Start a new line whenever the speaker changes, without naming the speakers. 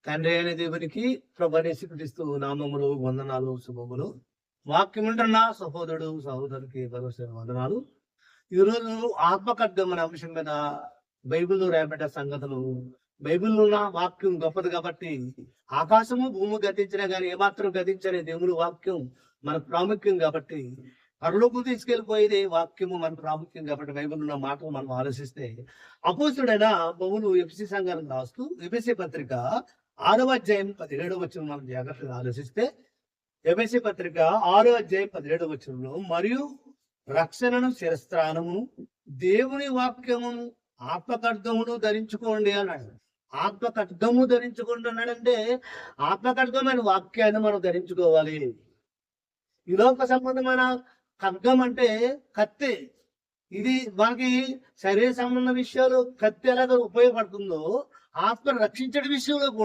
తండ్రి అయిన దేవునికి ప్రభువైన యేసుక్రీస్తు నామములు వందనాలు శుభములు. వాక్యం వింటున్న సహోదరుడు సహోదరికి భరోసా వందనాలు. ఈరోజు ఆత్మఖడ్గం అనే అంశం మీద బైబిల్లో రాయబడ్డ సంగతులు. బైబిల్లో ఉన్న వాక్యం గొప్పది కాబట్టి ఆకాశము భూమి గతించినా గానీ ఏమాత్రం గతించని దేవుని వాక్యం మన ప్రాముఖ్యం కాబట్టి, పరలోకం తీసుకెళ్లిపోయేది వాక్యము మన ప్రాముఖ్యం కాబట్టి బైబిల్ ఉన్న మాటలు మనం ఆలోచిస్తే, అపోస్తుడైన పౌలు ఎఫెసీ సంఘానికి రాస్తూ ఎఫెసీ పత్రిక 6వ అధ్యాయం 17వ వచనం మనం జాగ్రత్తగా ఆలోచిస్తే, ఎఫెసీ పత్రిక 6వ అధ్యాయం 17వ వచనంలో, మరియు రక్షణను శిరస్త్రాణమును దేవుని వాక్యమును ఆత్మఖడ్గమును ధరించుకోండి అన్నాడు. ఆత్మఖడ్గము ధరించుకోండి అన్నాడంటే ఆత్మఖడ్గమైన వాక్యాన్ని మనం ధరించుకోవాలి. ఈ లోక సంబంధమైన ఖడ్గం అంటే కత్తి. ఇది మనకి శరీర సంబంధ విషయాలు కత్తి ఎలాగ ఉపయోగపడుతుందో, ఆత్మ రక్షించే విషయంలో కూడా